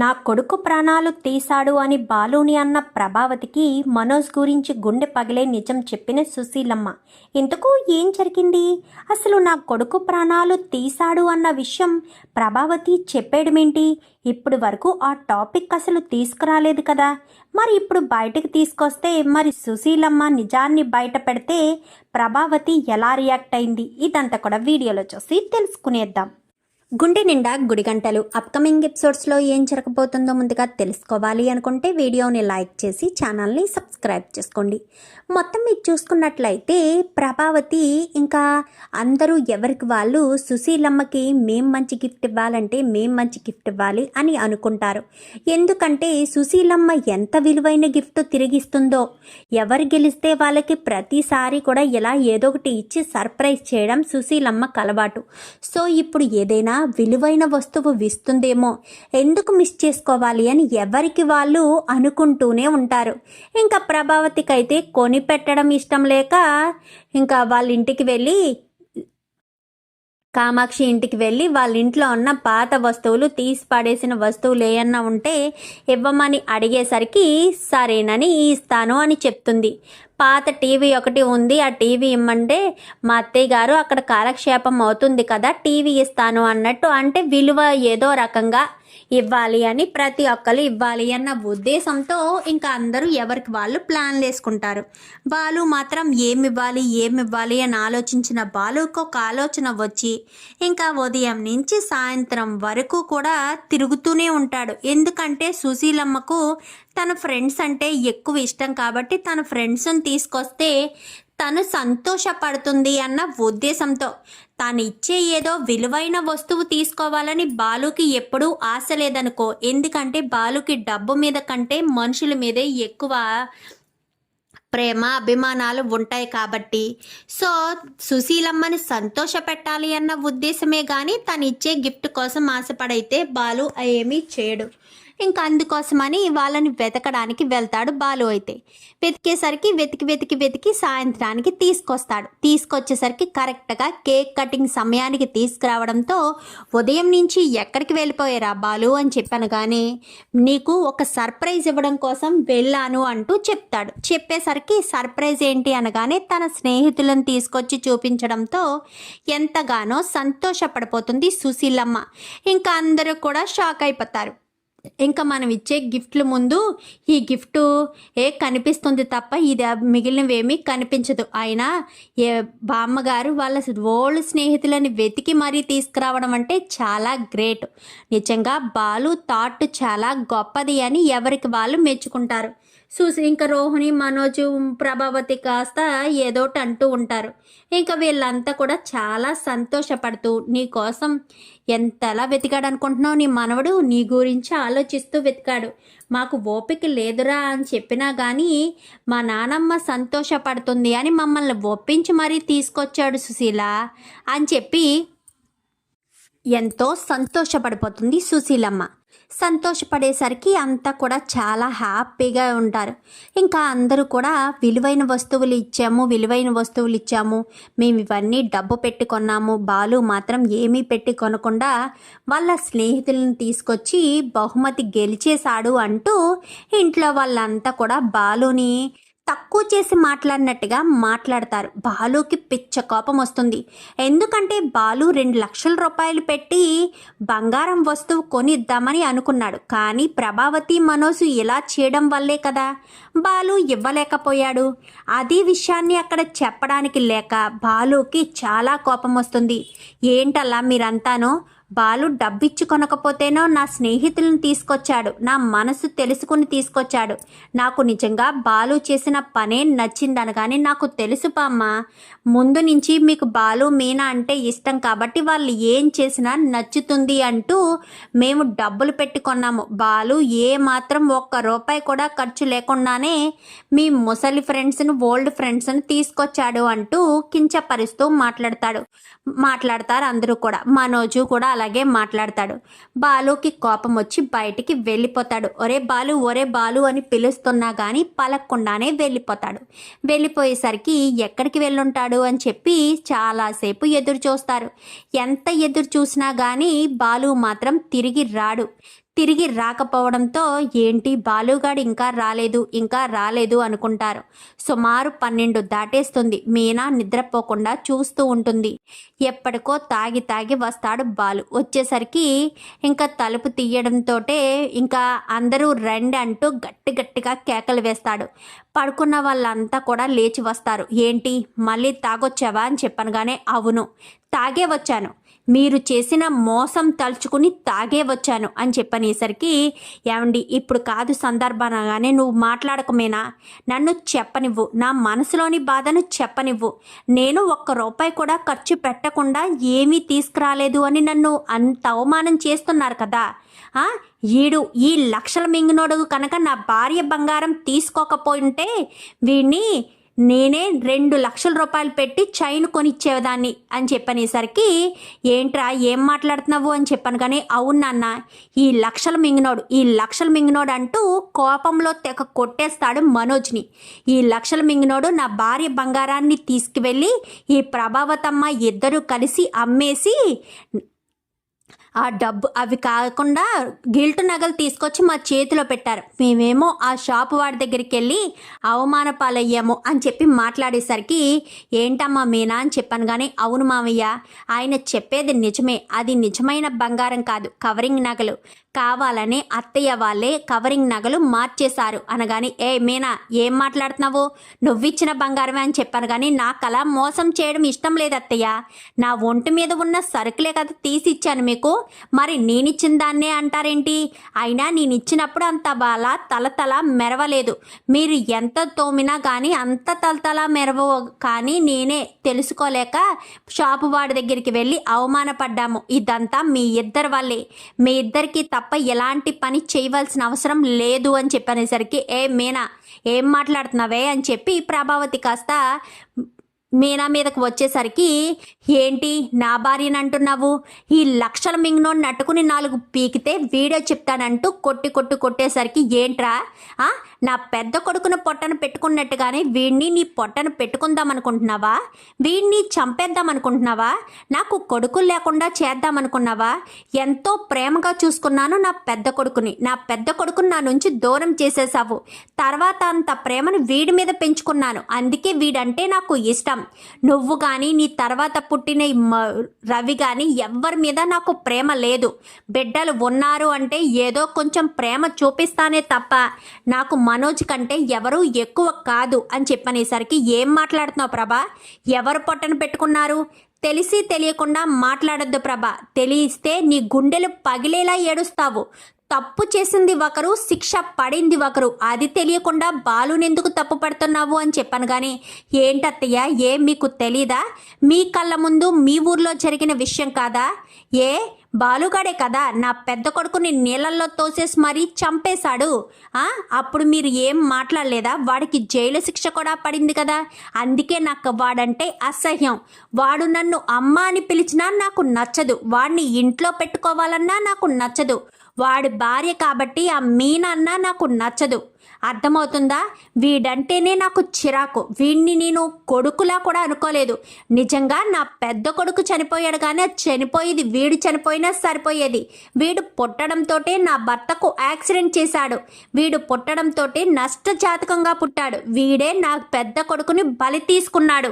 నా కొడుకు ప్రాణాలు తీశాడు అని బాలుని అన్న ప్రభావతికి మనోజ్ గురించి గుండె పగిలే నిజం చెప్పిన సుశీలమ్మ. ఇంతకు ఏం జరిగింది? అసలు నా కొడుకు ప్రాణాలు తీశాడు అన్న విషయం ప్రభావతి చెప్పేయడమేంటి? ఇప్పుడు వరకు ఆ టాపిక్ అసలు తీసుకురాలేదు కదా. మరి ఇప్పుడు బయటకు తీసుకొస్తే మరి సుశీలమ్మ నిజాన్ని బయట పెడితే ప్రభావతి ఎలా రియాక్ట్ అయింది? ఇదంతా కూడా వీడియోలో చూసి తెలుసుకునేద్దాం. గుండె నిండా గుడిగంటలు అప్కమింగ్ ఎపిసోడ్స్లో ఏం జరగబోతుందో ముందుగా తెలుసుకోవాలి అనుకుంటే వీడియోని లైక్ చేసి ఛానల్ని సబ్స్క్రైబ్ చేసుకోండి. మొత్తం మీరు చూసుకున్నట్లయితే ప్రభావతి ఇంకా అందరూ ఎవరికి వాళ్ళు సుశీలమ్మకి మేం మంచి గిఫ్ట్ ఇవ్వాలంటే మేం మంచి గిఫ్ట్ ఇవ్వాలి అని అనుకుంటారు. ఎందుకంటే సుశీలమ్మ ఎంత విలువైన గిఫ్ట్ తిరిగిస్తుందో, ఎవరు గెలిస్తే వాళ్ళకి ప్రతిసారి కూడా ఇలా ఏదో ఒకటి ఇచ్చి సర్ప్రైజ్ చేయడం సుశీలమ్మకు అలవాటు. సో ఇప్పుడు ఏదైనా విలువైన వస్తువు ఇస్తుందేమో, ఎందుకు మిస్ చేసుకోవాలి అని ఎవరికి వాళ్ళు అనుకుంటూనే ఉంటారు. ఇంకా ప్రభావతికి అయితే కొని పెట్టడం ఇష్టం లేక ఇంకా వాళ్ళ ఇంటికి వెళ్ళి కామాక్షి ఇంటికి వెళ్ళి వాళ్ళ ఇంట్లో ఉన్న పాత వస్తువులు, తీసి పడేసిన వస్తువులు ఏమన్నా ఉంటే ఇవ్వమని అడిగేసరికి సరేనని ఇస్తాను అని చెప్తుంది. పాత టీవీ ఒకటి ఉంది, ఆ టీవీ ఇమ్మంటే మా అత్తయ్య గారు అక్కడ కాలక్షేపం అవుతుంది కదా టీవీ ఇస్తాను అన్నట్టు, అంటే విలువ ఏదో రకంగా ఇవ్వాలి అని, ప్రతి ఒక్కరు ఇవ్వాలి అన్న ఉద్దేశంతో ఇంకా అందరూ ఎవరికి వాళ్ళు ప్లాన్లు వేసుకుంటారు. బాలు మాత్రం ఏమివ్వాలి అని ఆలోచించిన బాలుకు ఒక ఆలోచన వచ్చి ఇంకా ఉదయం నుంచి సాయంత్రం వరకు కూడా తిరుగుతూనే ఉంటాడు. ఎందుకంటే సుశీలమ్మకు తన ఫ్రెండ్స్ అంటే ఎక్కువ ఇష్టం కాబట్టి తన ఫ్రెండ్స్ని తీసుకొస్తే తను సంతోషపడుతుంది అన్న ఉద్దేశంతో తాను ఇచ్చే ఏదో విలువైన వస్తువు తీసుకోవాలని బాలుకి ఎప్పుడూ ఆశ లేదనుకో. ఎందుకంటే బాలుకి డబ్బు మీద కంటే మనుషుల మీదే ఎక్కువ ప్రేమ అభిమానాలు ఉంటాయి కాబట్టి. సో సుశీలమ్మని సంతోష పెట్టాలి అన్న ఉద్దేశమే కానీ తను ఇచ్చే గిఫ్ట్ కోసం ఆశపడైతే బాలు ఏమీ చేయడు. ఇంకా అందుకోసమని వాళ్ళని వెతకడానికి వెళ్తాడు బాలు. అయితే వెతికేసరికి వెతికి సాయంత్రానికి తీసుకొచ్చేసరికి కరెక్ట్గా కేక్ కటింగ్ సమయానికి తీసుకురావడంతో ఉదయం నుంచి ఎక్కడికి వెళ్ళిపోయారా బాలు అని చెప్పాను, కానీ నీకు ఒక సర్ప్రైజ్ ఇవ్వడం కోసం వెళ్ళాను అంటూ చెప్తాడు. చెప్పేసరికి సర్ప్రైజ్ ఏంటి అనగానే తన స్నేహితులను తీసుకొచ్చి చూపించడంతో ఎంతగానో సంతోషపడిపోతుంది సుశీలమ్మ. ఇంకా అందరూ కూడా షాక్ అయిపోతారు. ఇంకా మనం ఇచ్చే గిఫ్ట్ల ముందు ఈ గిఫ్ట్ కనిపిస్తుంది తప్ప ఇది మిగిలినవేమీ కనిపించదు. అయినా బామ్మగారు వాళ్ళ ఓల్డ్ స్నేహితులని వెతికి మరీ తీసుకురావడం అంటే చాలా గ్రేట్. నిజంగా బాలు థాట్ చాలా గొప్పది అని ఎవరికి వాళ్ళు మెచ్చుకుంటారు. ఇంకా రోహిణి, మనోజు, ప్రభావతి కాస్త ఏదోటి అంటూ ఉంటారు. ఇంకా వీళ్ళంతా కూడా చాలా సంతోషపడుతూ నీ కోసం ఎంతలా వెతికాడు అనుకుంటున్నావు, నీ మనవడు నీ గురించి ఆలోచిస్తూ వెతికాడు, మాకు ఓపిక లేదురా అని చెప్పినా కానీ మా నానమ్మ సంతోషపడుతుంది అని మమ్మల్ని ఒప్పించి మరీ తీసుకొచ్చాడు సుశీల అని చెప్పి ఎంతో సంతోషపడిపోతుంది సుశీలమ్మ. సంతోషపడేసరికి అంతా కూడా చాలా హ్యాపీగా ఉంటారు. ఇంకా అందరూ కూడా విలువైన వస్తువులు ఇచ్చాము, మేము ఇవన్నీ డబ్బు పెట్టి కొన్నాము, బాలు మాత్రం ఏమీ పెట్టి కొనకుండా వాళ్ళ స్నేహితులను తీసుకొచ్చి బహుమతి గెలిచేశాడు అంటూ ఇంట్లో వాళ్ళంతా కూడా బాలుని తక్కువ చేసి మాట్లాడినట్టుగా మాట్లాడతారు. బాలుకి పిచ్చ కోపం వస్తుంది. ఎందుకంటే బాలు 2 లక్షల రూపాయలు పెట్టి బంగారం వస్తువు కొనిద్దామని అనుకున్నాడు, కానీ ప్రభావతి, మనోజు ఇలా చేయడం వల్లే కదా బాలు ఇవ్వలేకపోయాడు. అదే విషయాన్ని అక్కడ చెప్పడానికి లేక బాలుకి చాలా కోపం వస్తుంది. ఏంటలా మీరంతానో, బాలు డబ్బిచ్చి కొనకపోతేనో నా స్నేహితులను తీసుకొచ్చాడు, నా మనసు తెలుసుకుని తీసుకొచ్చాడు, నాకు నిజంగా బాలు చేసిన పనే నచ్చిందనగానే నాకు తెలుసు బామ్మ, ముందు నుంచి మీకు బాలు, మీనా అంటే ఇష్టం కాబట్టి వాళ్ళు ఏం చేసినా నచ్చుతుంది అంటూ మేము డబ్బులు పెట్టి కొన్నాము. బాలు ఏ మాత్రం ₹1 కూడా ఖర్చు లేకుండానే మీ ముసలి ఫ్రెండ్స్ను, ఓల్డ్ ఫ్రెండ్స్ను తీసుకొచ్చాడు అంటూ కించపరుస్తూ మాట్లాడతారు అందరూ కూడా. మనోజు కూడా అలాగే మాట్లాడతాడు. బాలుకి కోపం వచ్చి బయటికి వెళ్ళిపోతాడు. ఒరే బాలు అని పిలుస్తున్నా కానీ పలక్కుండానే వెళ్ళిపోతాడు. వెళ్ళిపోయేసరికి ఎక్కడికి వెళ్ళుంటాడు అని చెప్పి చాలాసేపు ఎదురు చూస్తారు. ఎంత ఎదురు చూసినా కానీ బాలు మాత్రం తిరిగి రాడు. తిరిగి రాకపోవడంతో ఏంటి బాలుగాడు ఇంకా రాలేదు అనుకుంటారు. సుమారు 12 దాటేస్తుంది. మీనా నిద్రపోకుండా చూస్తూ ఉంటుంది. ఎప్పటికో తాగి వస్తాడు బాలు. వచ్చేసరికి ఇంకా తలుపు తీయడంతో ఇంకా అందరూ రండి అంటూ గట్టిగా కేకలు వేస్తాడు. పడుకున్న వాళ్ళంతా కూడా లేచి వస్తారు. ఏంటి మళ్ళీ తాగొచ్చావా అని చెప్పనగానే అవును తాగే వచ్చాను, మీరు చేసిన మోసం తలుచుకుని తాగే వచ్చాను అని చెప్పనేసరికి ఏమండి ఇప్పుడు కాదు సందర్భంగానే నువ్వు మాట్లాడకమేనా, నన్ను చెప్పనివ్వు, నా మనసులోని బాధను చెప్పనివ్వు. నేను ₹1 కూడా ఖర్చు పెట్టకుండా ఏమీ తీసుకురాలేదు అని నన్ను అంత అవమానం చేస్తున్నారు కదా. ఈ లక్షల మింగినోడు కనుక నా భార్య బంగారం తీసుకోకపోయింటే వీడిని నేనే ₹2,00,000 పెట్టి చైన్ కొనిచ్చేదాన్ని అని చెప్పనేసరికి ఏంట్రా ఏం మాట్లాడుతున్నావు అని చెప్పాను. కానీ అవును నాన్న, ఈ లక్షల మింగినోడు అంటూ కోపంలో తెగ కొట్టేస్తాడు మనోజ్ని. ఈ లక్షల మింగినోడు నా భార్య బంగారాన్ని తీసుకువెళ్ళి ఈ ప్రభావతమ్మ ఇద్దరు కలిసి అమ్మేసి ఆ డబ్బు అవి కాకుండా గిల్ట్ నగలు తీసుకొచ్చి మా చేతిలో పెట్టారు. మేమేమో ఆ షాపు వాడి దగ్గరికి వెళ్ళి అవమాన పాలయ్యాము అని చెప్పి మాట్లాడేసరికి ఏంటమ్మా మీనా అని చెప్పాను. కానీ అవును మామయ్య, ఆయన చెప్పేది నిజమే, అది నిజమైన బంగారం కాదు, కవరింగ్ నగలు. కావాలని అత్తయ్య వాళ్ళే కవరింగ్ నగలు మార్చేశారు అనగాని ఏ మీనా ఏం మాట్లాడుతున్నావు, నువ్విచ్చిన బంగారమే అని చెప్పాను. కానీ నాకు అలా మోసం చేయడం ఇష్టం లేదు అత్తయ్య, నా ఒంటి మీద ఉన్న సరుకులే కదా తీసి ఇచ్చాను మీకు, మరి నేనిచ్చిన దాన్నే అంటారేంటి? అయినా నేనిచ్చినప్పుడు అంత బాలా తలతల మెరవలేదు, మీరు ఎంత తోమినా కానీ అంత తలతల మెరవ కానీ నేనే తెలుసుకోలేక షాపు వాడి దగ్గరికి వెళ్ళి అవమానపడ్డాము. ఇదంతా మీ ఇద్దరి వల్లే, మీ ఇద్దరికి తప్ప ఎలాంటి పని చేయవలసిన అవసరం లేదు అని చెప్పనేసరికి ఏ మీనా ఏం మాట్లాడుతున్నావే అని చెప్పి ప్రభావతి కాస్త మీనా మీదకు వచ్చేసరికి ఏంటి నా భార్యని అంటున్నావు, ఈ లక్షల మింగినోడు నట్టుకుని 4 పీకితే వీడియో చెప్తానంటూ కొట్టేసరికి ఏంట్రా నా పెద్ద కొడుకును పొట్టను పెట్టుకున్నట్టుగానే వీడిని నీ పొట్టను పెట్టుకుందామనుకుంటున్నావా, వీడిని చంపేద్దామనుకుంటున్నావా, నాకు కొడుకులు లేకుండా చేద్దామనుకున్నావా? ఎంతో ప్రేమగా చూసుకున్నాను నా పెద్ద కొడుకుని నా నుంచి దూరం చేసేసావు. తర్వాత అంత ప్రేమను వీడి మీద పెంచుకున్నాను, అందుకే వీడంటే నాకు ఇష్టం. నువ్వు కానీ నీ తర్వాత పుట్టిన రవి కానీ ఎవ్వరి మీద నాకు ప్రేమ లేదు. బిడ్డలు ఉన్నారు అంటే ఏదో కొంచెం ప్రేమ చూపిస్తానే తప్ప నాకు మనోజ్ కంటే ఎవరు ఎక్కువ కాదు అని చెప్పనేసరికి ఏం మాట్లాడుతున్నావు ప్రభా, ఎవరు పొట్టను పెట్టుకున్నారు? తెలిసి తెలియకుండా మాట్లాడొద్దు ప్రభా, తెలిస్తే నీ గుండెలు పగిలేలా ఏడుస్తావు. తప్పు చేసింది ఒకరు, శిక్ష పడింది ఒకరు, అది తెలియకుండా బాలునెందుకు తప్పు పడుతున్నావు అని చెప్పాను. కానీ ఏంటత్తయ్య ఏం మీకు తెలీదా? మీ కళ్ళ ముందు మీ ఊర్లో జరిగిన విషయం కాదా? బాలుగాడే కదా నా పెద్ద కొడుకుని నీళ్ళల్లో తోసేసి మరీ చంపేశాడు. అప్పుడు మీరు ఏం మాట్లాడలేదా? వాడికి జైలు శిక్ష కూడా పడింది కదా, అందుకే నాకు వాడంటే అసహ్యం. వాడు నన్ను అమ్మ అని పిలిచినా నాకు నచ్చదు, వాడిని ఇంట్లో పెట్టుకోవాలన్నా నాకు నచ్చదు, వాడి భార్య కాబట్టి ఆ మీనన్నా నాకు నచ్చదు. అర్థమవుతుందా? వీడంటేనే నాకు చిరాకు, వీడిని నేను కొడుకులా కూడా అనుకోలేదు. నిజంగా నా పెద్ద కొడుకు చనిపోయాడు కానీ చనిపోయేది వీడు చనిపోయినా సరిపోయేది. వీడు పుట్టడంతో నా భర్తకు యాక్సిడెంట్ చేశాడు, వీడు పుట్టడంతో నష్టజాతకంగా పుట్టాడు, వీడే నా పెద్ద కొడుకుని బలి తీసుకున్నాడు.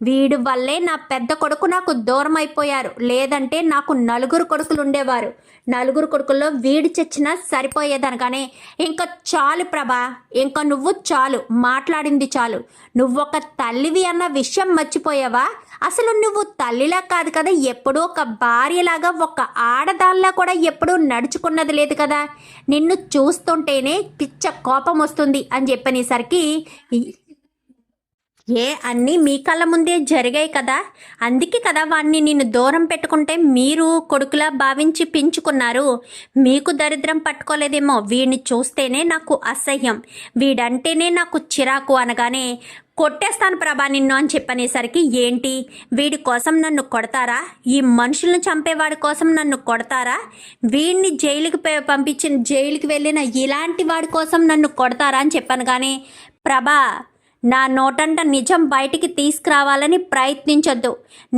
వీడి వల్లే నా పెద్ద కొడుకు నాకు దూరం అయిపోయారు, లేదంటే నాకు 4 కొడుకులు ఉండేవారు. 4 కొడుకుల్లో వీడు చచ్చినా సరిపోయేదనగానే ఇంకా చాలు ప్రభా, ఇంకా నువ్వు చాలు మాట్లాడింది చాలు. నువ్వొక తల్లివి అన్న విషయం మర్చిపోయావా? అసలు నువ్వు తల్లిలా కాదు కదా, ఎప్పుడూ ఒక భార్యలాగా ఒక ఆడదానిలా కూడా ఎప్పుడూ నడుచుకున్నది లేదు కదా. నిన్ను చూస్తుంటేనే పిచ్చ కోపం వస్తుంది అని చెప్పనేసరికి అన్నీ మీ కళ్ళ ముందే జరిగాయి కదా, అందుకే కదా వాడిని నిన్ను దూరం పెట్టుకుంటే మీరు కొడుకులా భావించి పెంచుకున్నారు. మీకు దరిద్రం పట్టుకోలేదేమో, వీడిని చూస్తేనే నాకు అసహ్యం, వీడంటేనే నాకు చిరాకు అనగానే కొట్టేస్తాను ప్రభా నిన్ను అని చెప్పనేసరికి ఏంటి వీడి కోసం నన్ను కొడతారా? ఈ మనుషులను చంపేవాడి కోసం నన్ను కొడతారా? వీడిని జైలుకి వెళ్ళిన ఇలాంటి వాడి కోసం నన్ను కొడతారా అని చెప్పాను. కానీ ప్రభా నా నోటంట నిజం బయటికి తీసుకురావాలని ప్రయత్నించొద్దు.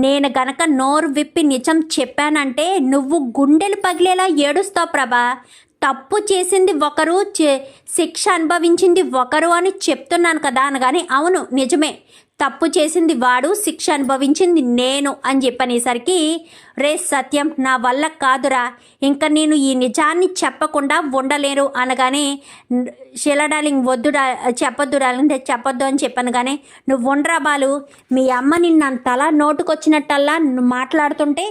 నేను గనక నోరు విప్పి నిజం చెప్పానంటే నువ్వు గుండెలు పగిలేలా ఏడుస్తావు ప్రభా. తప్పు చేసింది ఒకరు, శిక్ష అనుభవించింది ఒకరు అని చెప్తున్నాను కదా అనగానే, అవును నిజమే, తప్పు చేసింది వాడు, శిక్ష అనుభవించింది నేను అని చెప్పనేసరికి, రే సత్యం, నా వల్ల కాదురా, ఇంకా నేను ఈ నిజాన్ని చెప్పకుండా ఉండలేరు అనగానే, శీలా డార్లింగ్ వద్దు చెప్పొద్దు డార్లింగ్, చెప్పొద్దు అని చెప్పాను. కానీ నువ్వు ఉండరా బాలు, మీ అమ్మ నిన్నంతలా నోటుకొచ్చినట్టల్లా మాట్లాడుతుంటే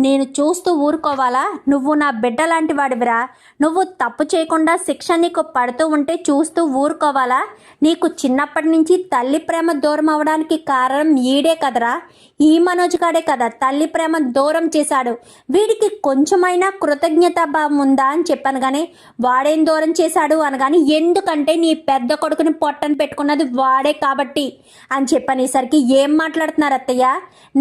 నేను చూస్తూ ఊరుకోవాలా? నువ్వు నా బిడ్డ లాంటి వాడివిరా, నువ్వు తప్పు చేయకుండా శిక్ష నీకు పడుతూ ఉంటే చూస్తూ ఊరుకోవాలా? నీకు చిన్నప్పటి నుంచి తల్లి ప్రేమ దూరం అవడానికి కారణం ఈడే కదరా, ఈ మనోజ్ గాడే కదా తల్లి ప్రేమ దూరం చేశాడు. వీడికి కొంచెమైనా కృతజ్ఞత భావం ఉందా అని చెప్పాను. కానీ వాడేం దూరం చేశాడు అనగాని, ఎందుకంటే నీ పెద్ద కొడుకుని పొట్టను పెట్టుకున్నది వాడే కాబట్టి అని చెప్పనేసరికి, ఏం మాట్లాడుతున్నారు అత్తయ్య,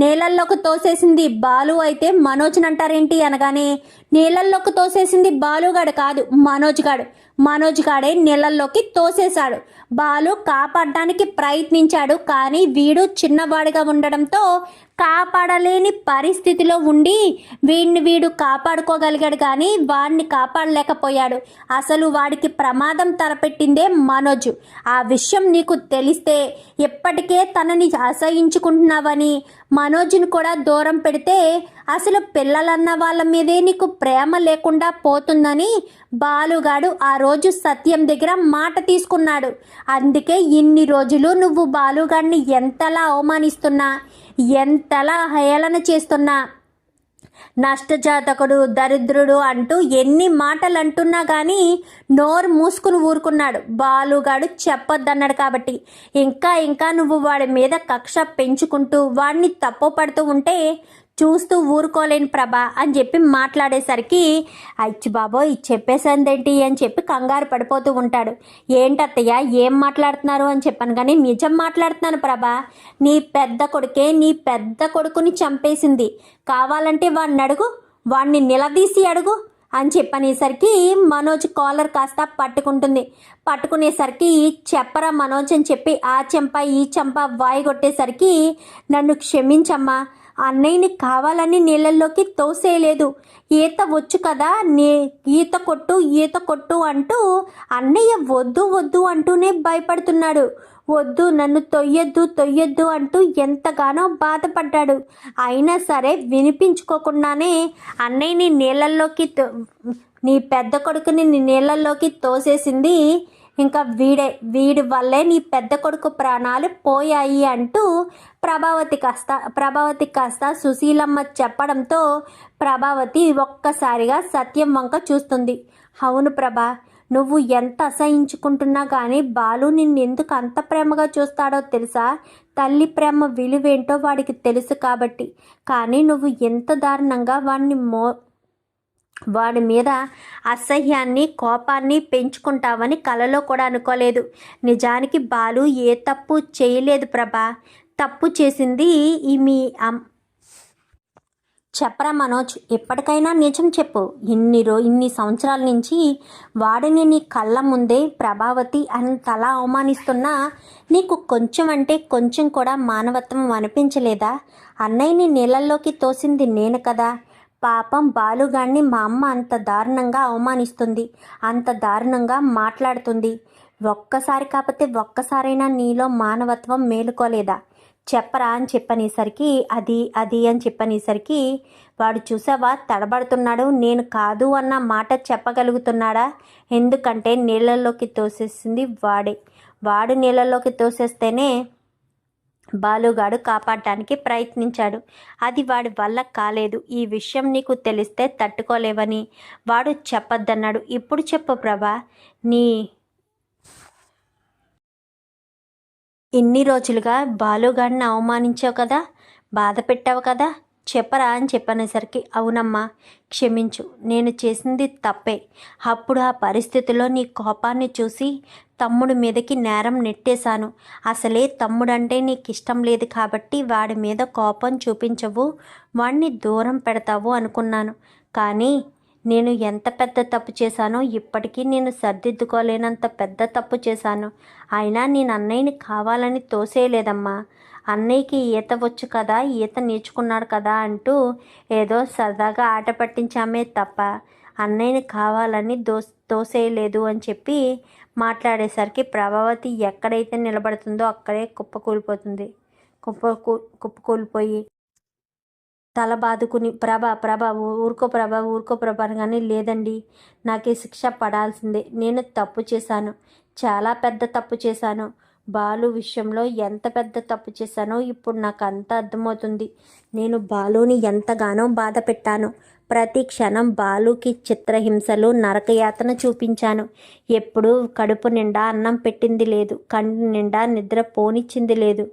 నీళ్ళల్లోకి తోసేసింది బాలు అయితే మనోజ్ని అంటారేంటి అనగానే, నీళ్ళల్లోకి తోసేసింది బాలుగాడు కాదు, మనోజ్ గాడే నీళ్ళల్లోకి తోసేశాడు. బాలు కాపాడడానికి ప్రయత్నించాడు, కానీ వీడు చిన్నవాడిగా ఉండడంతో కాపాడలేని పరిస్థితిలో ఉండి వీడు కాపాడుకోగలిగాడు, కానీ వాడిని కాపాడలేకపోయాడు. అసలు వాడికి ప్రమాదం తలపెట్టిందే మనోజ్. ఆ విషయం నీకు తెలిస్తే ఎప్పటికే తనని అసహించుకుంటున్నావని, మనోజ్ని కూడా దూరం పెడితే అసలు పిల్లలన్న వాళ్ళ మీదే నీకు ప్రేమ లేకుండా పోతుందని బాలుగాడు ఆ రోజు సత్యం దగ్గర మాట తీసుకున్నాడు. అందుకే ఇన్ని రోజులు నువ్వు బాలుగాడిని ఎంతలా అవమానిస్తున్నా, ఎంతలా హేళన చేస్తున్నా, నష్టజాతకుడు, దరిద్రుడు అంటూ ఎన్ని మాటలు అంటున్నా కానీ నోరు మూసుకుని ఊరుకున్నాడు. బాలుగాడు చెప్పొద్దన్నాడు కాబట్టి ఇంకా నువ్వు వాడి మీద కక్ష పెంచుకుంటూ వాడిని తప్పు పడుతూ ఉంటే చూస్తూ ఊరుకోలేని ప్రభా అని చెప్పి మాట్లాడేసరికి, అచ్చి బాబోయ్ చెప్పేసిందేంటి అని చెప్పి కంగారు పడిపోతూ ఉంటాడు. ఏంటత్తయ్య ఏం మాట్లాడుతున్నారు అని చెప్పాను. కానీ నిజం మాట్లాడుతున్నాను ప్రభా, నీ పెద్ద కొడుకుని చంపేసింది, కావాలంటే వాడిని అడుగు, వాడిని నిలదీసి అడుగు అని చెప్పనేసరికి మనోజ్ కాలర్ కాస్త పట్టుకునేసరికి, చెప్పరా మనోజ్ అని చెప్పి ఆ చెంప ఈ చెంప వాయి కొట్టేసరికి, నన్ను క్షమించమ్మా, అన్నయ్యని కావాలని నీళ్ళల్లోకి తోసేయలేదు, ఈత వచ్చు కదా, ఈత కొట్టు అంటూ అన్నయ్య వద్దు అంటూనే భయపడుతున్నాడు. వద్దు, నన్ను తొయ్యొద్దు అంటూ ఎంతగానో బాధపడ్డాడు. అయినా సరే వినిపించుకోకుండానే అన్నయ్యని నీ పెద్ద కొడుకుని నీళ్ళల్లోకి తోసేసింది ఇంకా వీడి వల్లే నీ పెద్ద కొడుకు ప్రాణాలు పోయాయి అంటూ ప్రభావతి కాస్త సుశీలమ్మ చెప్పడంతో ప్రభావతి ఒక్కసారిగా సత్యం వంక చూస్తుంది. అవును ప్రభా, నువ్వు ఎంత అసహించుకుంటున్నా కానీ బాలు నిన్నెందుకు అంత ప్రేమగా చూస్తాడో తెలుసా? తల్లి ప్రేమ విలువేంటో వాడికి తెలుసు కాబట్టి. కానీ నువ్వు ఎంత దారుణంగా వాడి మీద అసహ్యాన్ని, కోపాన్ని పెంచుకుంటావని కలలో కూడా అనుకోలేదు. నిజానికి బాలు ఏ తప్పు చేయలేదు ప్రభా, తప్పు చేసింది మీ చెప్పరా మనోజ్, ఎప్పటికైనా నిజం చెప్పు. ఇన్ని సంవత్సరాల నుంచి వాడిని నీ కళ్ళ ముందే ప్రభావతి అంతలా అవమానిస్తున్నా నీకు కొంచెం అంటే కొంచెం కూడా మానవత్వం అనిపించలేదా? అన్నయ్యని నీళ్ళల్లోకి తోసింది నేను కదా. పాపం బాలుగాన్ని మా అమ్మ అంత దారుణంగా అవమానిస్తుంది, అంత దారుణంగా మాట్లాడుతుంది. ఒక్కసారి కాకపోతే ఒక్కసారైనా నీలో మానవత్వం మేలుకోలేదా? చెప్పరా అని చెప్పనేసరికి, అది అని చెప్పనేసరికి, వాడు చూసావా తడబడుతున్నాడు, నేను కాదు అన్న మాట చెప్పగలుగుతున్నాడా? ఎందుకంటే నీళ్ళల్లోకి తోసేసింది వాడు నీళ్ళల్లోకి తోసేస్తేనే బాలుగాడు కాపాడటానికి ప్రయత్నించాడు. అది వాడి వల్ల కాలేదు. ఈ విషయం నీకు తెలిస్తే తట్టుకోలేవని వాడు చెప్పొద్దన్నాడు. ఇప్పుడు చెప్పు ప్రభా, ఇన్ని రోజులుగా బాలుగాడిని అవమానించావు కదా, బాధ పెట్టావు కదా, చెప్పరా అని చెప్పనేసరికి, అవునమ్మా క్షమించు, నేను చేసింది తప్పే. అప్పుడు ఆ పరిస్థితిలో నీ కోపాన్ని చూసి తమ్ముడి మీదకి నేరం నెట్టేశాను. అసలే తమ్ముడంటే నీకు ఇష్టం లేదు కాబట్టి వాడి మీద కోపం చూపించవు, వాడిని దూరం పెడతావు అనుకున్నాను. కానీ నేను ఎంత పెద్ద తప్పు చేశానో ఇప్పటికీ నేను సర్దిద్దుకోలేనంత పెద్ద తప్పు చేశాను. అయినా నేను అన్నయ్యని కావాలని తోసేయలేదమ్మా. అన్నయ్యకి ఈత వచ్చు కదా, ఈత నేర్చుకున్నాడు కదా అంటూ ఏదో సరదాగా ఆట పట్టించామే తప్ప అన్నయ్యని కావాలని తోసేయలేదు అని చెప్పి మాట్లాడేసరికి ప్రభావతి ఎక్కడైతే నిలబడుతుందో అక్కడే కుప్పకూలిపోతుంది. కుప్పకూలిపోయి తల బాదుకుని ప్రభా ఊరుకో ప్రభా అనగానే, లేదండి, నాకు శిక్ష పడాల్సిందే. నేను తప్పు చేశాను, చాలా పెద్ద తప్పు చేశాను. బాలు విషయంలో ఎంత పెద్ద తప్పు చేశానో ఇప్పుడు నాకు అంత అర్థమవుతుంది. నేను బాలుని ఎంతగానో బాధ పెట్టాను. ప్రతి క్షణం బాలుకి చిత్రహింసలు, నరకయాతన చూపించాను. ఎప్పుడూ కడుపు నిండా అన్నం పెట్టింది లేదు, కళ్ళు నిండా నిద్ర పోనిచ్చింది లేదు.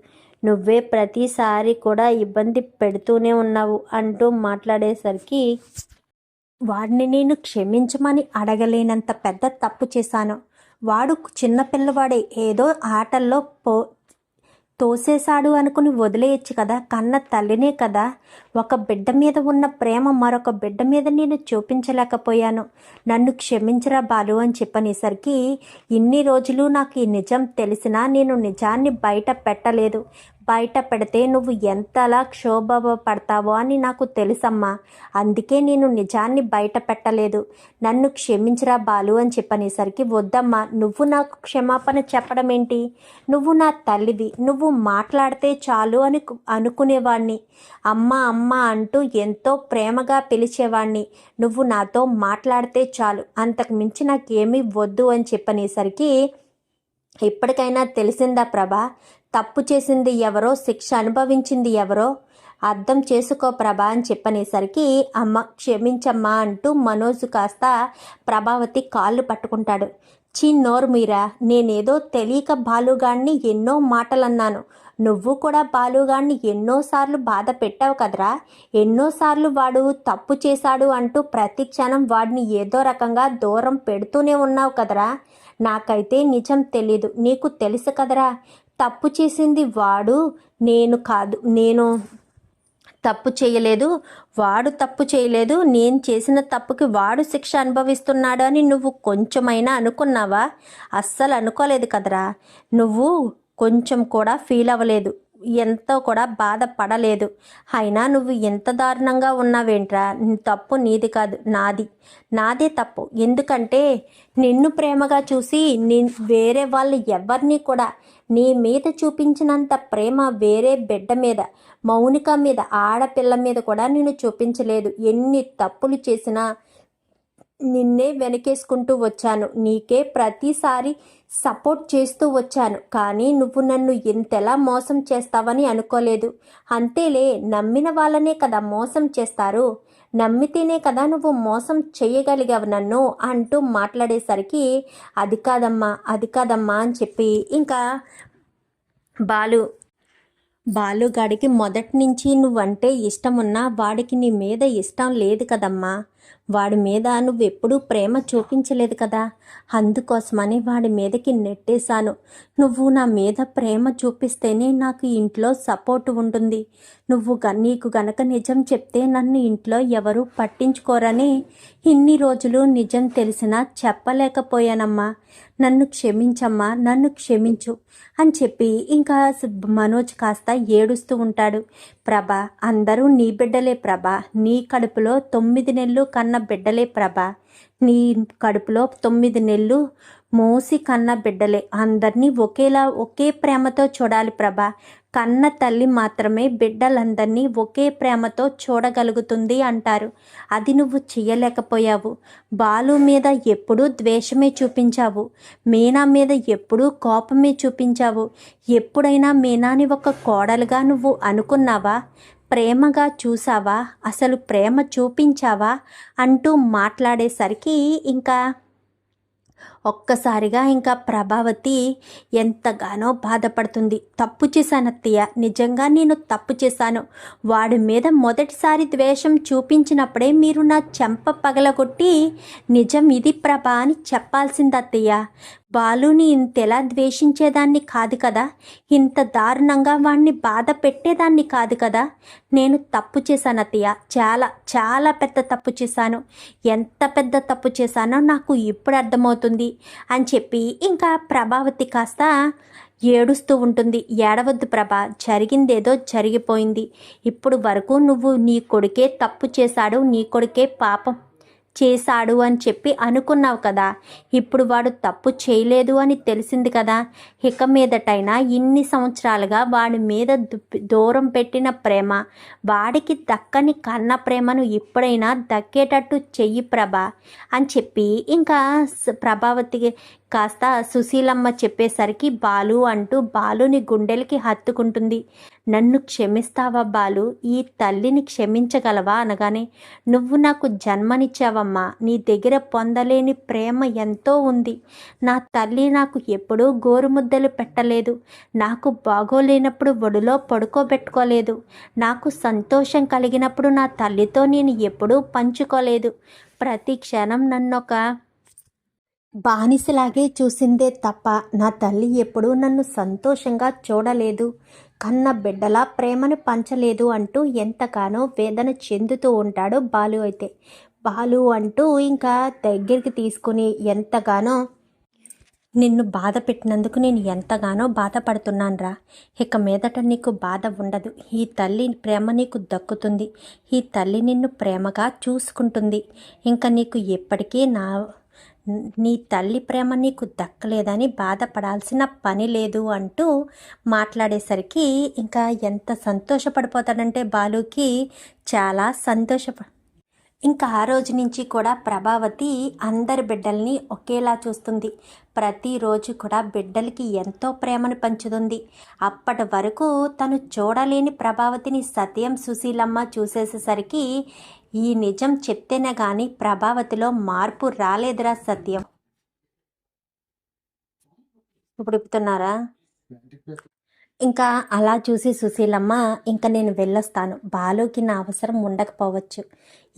నువ్వే ప్రతిసారి కూడా ఇబ్బంది పెడుతూనే ఉన్నావు అంటూ మాట్లాడేసరికి, వాడిని నేను క్షమించమని అడగలేనంత పెద్ద తప్పు చేశాను. వాడు చిన్నపిల్లవాడే, ఏదో ఆటల్లో తోసేశాడు అనుకుని వదిలేయచ్చు కదా, కన్న తల్లినే కదా. ఒక బిడ్డ మీద ఉన్న ప్రేమ మరొక బిడ్డ మీద నేను చూపించలేకపోయాను. నన్ను క్షమించరా బాలు అని చెప్పనేసరికి, ఇన్ని రోజులు నాకు ఈ నిజం తెలిసినా నేను నిజాన్ని బయట పెట్టలేదు. బయట పెడితే నువ్వు ఎంతలా క్షోభ పడతావో అని నాకు తెలుసమ్మా. అందుకే నేను నిజాన్ని బయట పెట్టలేదు. నన్ను క్షమించరా బాలు అని చెప్పనేసరికి, వద్దమ్మా, నువ్వు నాకు క్షమాపణ చెప్పడం ఏంటి? నువ్వు నా తల్లివి, నువ్వు మాట్లాడితే చాలు అని అనుకునేవాణ్ణి. అమ్మ అమ్మ అంటూ ఎంతో ప్రేమగా పిలిచేవాణ్ణి. నువ్వు నాతో మాట్లాడితే చాలు, అంతకు మించి నాకేమీ వద్దు అని చెప్పనేసరికి, ఇప్పటికైనా తెలిసిందా ప్రభా, తప్పు చేసింది ఎవరో, శిక్ష అనుభవించింది ఎవరో అర్థం చేసుకో ప్రభా అని చెప్పనేసరికి, అమ్మ క్షమించమ్మా అంటూ మనోజ్ కాస్త ప్రభావతి కాళ్ళు పట్టుకుంటాడు. నోరు మీరా, నేనేదో తెలియక బాలుగాన్ని ఎన్నో మాటలన్నాను. నువ్వు కూడా బాలుగాన్ని ఎన్నోసార్లు బాధ పెట్టావు కదరా. ఎన్నోసార్లు వాడు తప్పు చేశాడు అంటూ ప్రతి క్షణం వాడిని ఏదో రకంగా దూరం పెడుతూనే ఉన్నావు కదరా. నాకైతే నిజం తెలీదు, నీకు తెలుసు కదరా. తప్పు చేసింది వాడు, నేను కాదు. నేను తప్పు చేయలేదు, వాడు తప్పు చేయలేదు. నేను చేసిన తప్పుకి వాడు శిక్ష అనుభవిస్తున్నాడు అని నువ్వు కొంచెమైనా అనుకున్నావా? అస్సలు అనుకోలేదు కదరా. నువ్వు కొంచెం కూడా ఫీల్ అవ్వలేదు, ఎంతో కూడా బాధపడలేదు. అయినా నువ్వు ఎంత దారుణంగా ఉన్నావేంట్రా? తప్పు నీది కాదు, నాదే తప్పు. ఎందుకంటే నిన్ను ప్రేమగా చూసి వేరే వాళ్ళు ఎవరిని కూడా నీ మీద చూపించినంత ప్రేమ వేరే బిడ్డ మీద, మౌనిక మీద, ఆడపిల్ల మీద కూడా నేను చూపించలేదు. ఎన్ని తప్పులు చేసినా నిన్నే వెనకేసుకుంటూ వచ్చాను, నీకే ప్రతిసారి సపోర్ట్ చేస్తూ వచ్చాను. కానీ నువ్వు నన్ను ఇంతలా మోసం చేస్తావని అనుకోలేదు. అంతేలే, నమ్మిన వాళ్ళనే కదా మోసం చేస్తారు. నమ్మితేనే కదా నువ్వు మోసం చేయగలిగావు నన్ను అంటూ మాట్లాడేసరికి, అది కాదమ్మా అని చెప్పి ఇంకా బాలుగాడికి మొదటి నుంచి నువ్వంటే ఇష్టమున్నా వాడికి నీ మీద ఇష్టం లేదు కదమ్మా. వాడి మీద నువ్వెప్పుడూ ప్రేమ చూపించలేదు కదా, అందుకోసమని వాడి మీదకి నెట్టేశాను. నువ్వు నా మీద ప్రేమ చూపిస్తేనే నాకు ఇంట్లో సపోర్ట్ ఉంటుంది. నీకు గనక నిజం చెప్తే నన్ను ఇంట్లో ఎవరూ పట్టించుకోరని ఇన్ని రోజులు నిజం తెలిసినా చెప్పలేకపోయానమ్మా. నన్ను క్షమించమ్మా, నన్ను క్షమించు అని చెప్పి ఇంకా మనోజ్ కాస్త ఏడుస్తూ ఉంటాడు. ప్రభా, అందరూ నీ బిడ్డలే ప్రభా. నీ కడుపులో 9 నెలలు కన్న బిడ్డలే ప్రభా. నీ కడుపులో 9 నెలలు మోసి కన్న బిడ్డలే. అందరినీ ఒకే ప్రేమతో చూడాలి ప్రభా. కన్న తల్లి మాత్రమే బిడ్డలందరినీ ఒకే ప్రేమతో చూడగలుగుతుంది అంటారు. అది నువ్వు చెయ్యలేకపోయావు. బాలు మీద ఎప్పుడూ ద్వేషమే చూపించావు, మీనా మీద ఎప్పుడూ కోపమే చూపించావు. ఎప్పుడైనా మీనాని ఒక కోడలుగా నువ్వు అనుకున్నావా? ప్రేమగా చూసావా? అసలు ప్రేమ చూపించావా అంటూ మాట్లాడేసరికి ఇంకా ఒక్కసారిగా ఇంకా ప్రభావతి ఎంతగానో బాధపడుతుంది. తప్పు చేశాను అత్తయ్య, నిజంగా నేను తప్పు చేశాను. వాడి మీద మొదటిసారి ద్వేషం చూపించినప్పుడే మీరు నా చెంప పగలగొట్టి నిజం ఇది ప్రభా అని చెప్పాల్సింది అత్తయ్య. బాలుని ఇంతెలా ద్వేషించేదాన్ని కాదు కదా, ఇంత దారుణంగా వాణ్ణి బాధ పెట్టేదాన్ని కాదు కదా. నేను తప్పు చేశాను అత్తయ్య, చాలా చాలా పెద్ద తప్పు చేశాను. ఎంత పెద్ద తప్పు చేశానో నాకు ఇప్పుడు అర్థమవుతుంది అని చెప్పి ఇంకా ప్రభావతి కాస్త ఏడుస్తూ ఉంటుంది. ఏడవద్దు ప్రభా, జరిగిందేదో జరిగిపోయింది. ఇప్పుడు వరకు నువ్వు నీ కొడుకే తప్పు చేశాడు, నీ కొడుకే పాపం చేశాడు అని చెప్పి అనుకున్నావు కదా. ఇప్పుడు వాడు తప్పు చేయలేదు అని తెలిసింది కదా. ఇక మీదటైనా ఇన్ని సంవత్సరాలుగా వాడి మీద దూరం పెట్టిన ప్రేమ, వాడికి దక్కని కన్న ప్రేమను ఇప్పుడైనా దక్కేటట్టు చెయ్యి ప్రభా అని చెప్పి ఇంకా ప్రభావతికి కాస్త సుశీలమ్మ చెప్పేసరికి బాలు అంటూ బాలుని గుండెలకి హత్తుకుంటుంది. నన్ను క్షమిస్తావా బాలు, ఈ తల్లిని క్షమించగలవా అనగానే, నువ్వు నాకు జన్మనిచ్చావమ్మా, నీ దగ్గర పొందలేని ప్రేమ ఎంతో ఉంది. నా తల్లి నాకు ఎప్పుడూ గోరుముద్దలు పెట్టలేదు, నాకు బాగోలేనప్పుడు ఒడిలో పడుకోబెట్టుకోలేదు, నాకు సంతోషం కలిగినప్పుడు నా తల్లితో నేను ఎప్పుడూ పంచుకోలేదు. ప్రతి క్షణం నన్నొక బానిసలాగే చూసిందే తప్ప నా తల్లి ఎప్పుడూ నన్ను సంతోషంగా చూడలేదు, కన్న బిడ్డలా ప్రేమను పంచలేదు అంటూ ఎంతగానో వేదన చెందుతూ ఉంటాడు బాలు. అయితే బాలు అంటూ ఇంకా దగ్గరికి తీసుకుని ఎంతగానో, నిన్ను బాధ పెట్టినందుకు నేను ఎంతగానో బాధపడుతున్నాను రా. ఇక మీదట నీకు బాధ ఉండదు. ఈ తల్లి ప్రేమ నీకు దక్కుతుంది. ఈ తల్లి నిన్ను ప్రేమగా చూసుకుంటుంది. ఇంకా నీకు ఎప్పటికీ నీ తల్లి ప్రేమ నీకు దక్కలేదని బాధపడాల్సిన పని లేదు అంటూ మాట్లాడేసరికి ఇంకా ఎంత సంతోషపడిపోతాడంటే బాలుకి చాలా ఇంకా ఆ రోజు నుంచి కూడా ప్రభావతి అందరి బిడ్డల్ని ఒకేలా చూస్తుంది. ప్రతిరోజు కూడా బిడ్డలకి ఎంతో ప్రేమను పంచుతుంది. అప్పటి వరకు తను చూడలేని ప్రభావతిని సత్యం సుశీలమ్మ చూసేసేసరికి ఈ నిజం చెప్తేనే కానీ ప్రభావతిలో మార్పు రాలేదురా సత్యం. ఇప్పుడు చెప్తున్నారా? ఇంకా అలా చూసి సుశీలమ్మ, ఇంకా నేను వెళ్ళొస్తాను, బాలుకి నా అవసరం ఉండకపోవచ్చు,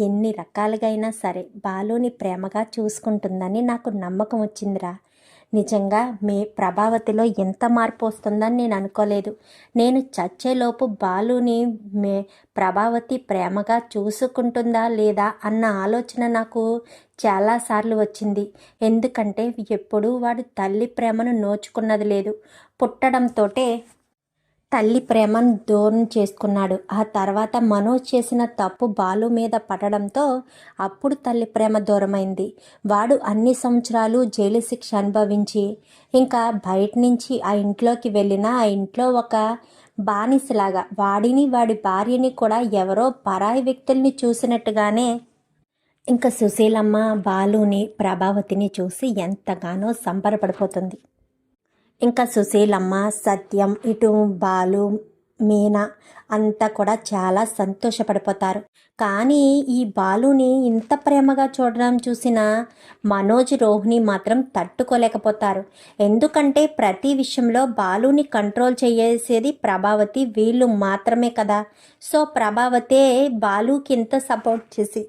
ఎన్ని రకాలుగా అయినా సరే బాలుని ప్రేమగా చూసుకుంటుందని నాకు నమ్మకం వచ్చిందిరా. నిజంగా ప్రభావతిలో ఎంత మార్పు వస్తుందని నేను అనుకోలేదు. నేను చచ్చేలోపు బాలుని ప్రభావతి ప్రేమగా చూసుకుంటుందా లేదా అన్న ఆలోచన నాకు చాలాసార్లు వచ్చింది. ఎందుకంటే ఎప్పుడూ వాడు తల్లి ప్రేమను నోచుకున్నది లేదు. పుట్టడంతోటే తల్లి ప్రేమను దూరం చేసుకున్నాడు. ఆ తర్వాత మనోజ్ చేసిన తప్పు బాలు మీద పడడంతో అప్పుడు తల్లి ప్రేమ దూరమైంది. వాడు అన్ని సంవత్సరాలు జైలు శిక్ష అనుభవించి ఇంకా బయట నుంచి ఆ ఇంట్లోకి వెళ్ళినా ఆ ఇంట్లో ఒక బానిసలాగా వాడిని వాడి భార్యని కూడా ఎవరో పరాయి వ్యక్తుల్ని చూసినట్టుగానే ఇంకా సుశీలమ్మ బాలుని ప్రభావతిని చూసి ఎంతగానో సంబరపడిపోతుంది. ఇంకా సుశీలమ్మ, సత్యం, ఇటు బాలు, మీనా అంతా కూడా చాలా సంతోషపడిపోతారు. కానీ ఈ బాలుని ఇంత ప్రేమగా చూడడం చూసిన మనోజ్, రోహిణి మాత్రం తట్టుకోలేకపోతారు. ఎందుకంటే ప్రతి విషయంలో బాలుని కంట్రోల్ చేసేది ప్రభావతి, వీళ్ళు మాత్రమే కదా. సో ప్రభావతే బాలుకి ఇంత సపోర్ట్ చేసి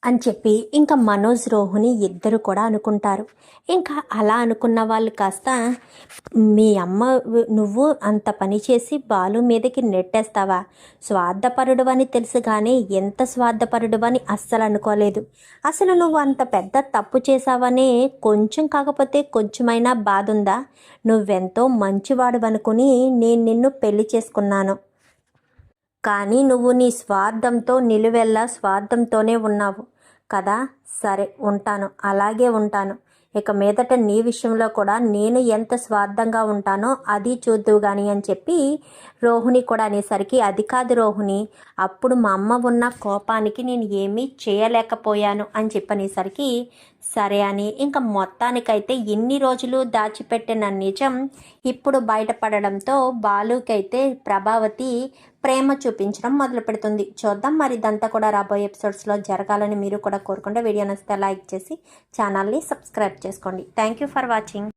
అని చెప్పి ఇంకా మనోజ్, రోహిణి ఇద్దరు కూడా అనుకుంటారు. ఇంకా అలా అనుకున్న వాళ్ళు కాస్త, మీ అమ్మ నువ్వు అంత పని చేసి బాలు మీదకి నెట్టేస్తావా? స్వార్థపరుడు అని తెలుసు కానీ ఎంత స్వార్థపరుడు అని అస్సలు అనుకోలేదు. అసలు నువ్వు అంత పెద్ద తప్పు చేసావనే కొంచెం కాకపోతే కొంచెమైనా బాధ ఉందా? నువ్వెంతో మంచివాడు అనుకుని నేను నిన్ను పెళ్లి చేసుకున్నాను. కానీ నువ్వు నీ స్వార్థంతో నిలువెల్లా స్వార్థంతోనే ఉన్నావు కదా. సరే ఉంటాను, అలాగే ఉంటాను. ఇక మీదట నీ విషయంలో కూడా నేను ఎంత స్వార్థంగా ఉంటానో అది చూద్దువు కానీ అని చెప్పి రోహిణి కూడా అనేసరికి, అది కాదు రోహిణి, అప్పుడు మా అమ్మ ఉన్న కోపానికి నేను ఏమీ చేయలేకపోయాను అని చెప్పనేసరికి, సరే అని ఇంకా మొత్తానికైతే ఇన్ని రోజులు దాచిపెట్టిన నిజం ఇప్పుడు బయటపడడంతో బాలుకైతే ప్రభావతి ప్రేమ చూపించడం మొదలు పెడుతుంది. చూద్దాం మరి ఇదంతా కూడా రాబోయే ఎపిసోడ్స్లో జరగాలని మీరు కూడా కోరుకుంటే వీడియో నచ్చితే లైక్ చేసి ఛానల్ని సబ్స్క్రైబ్ చేసుకోండి. Thank you for watching.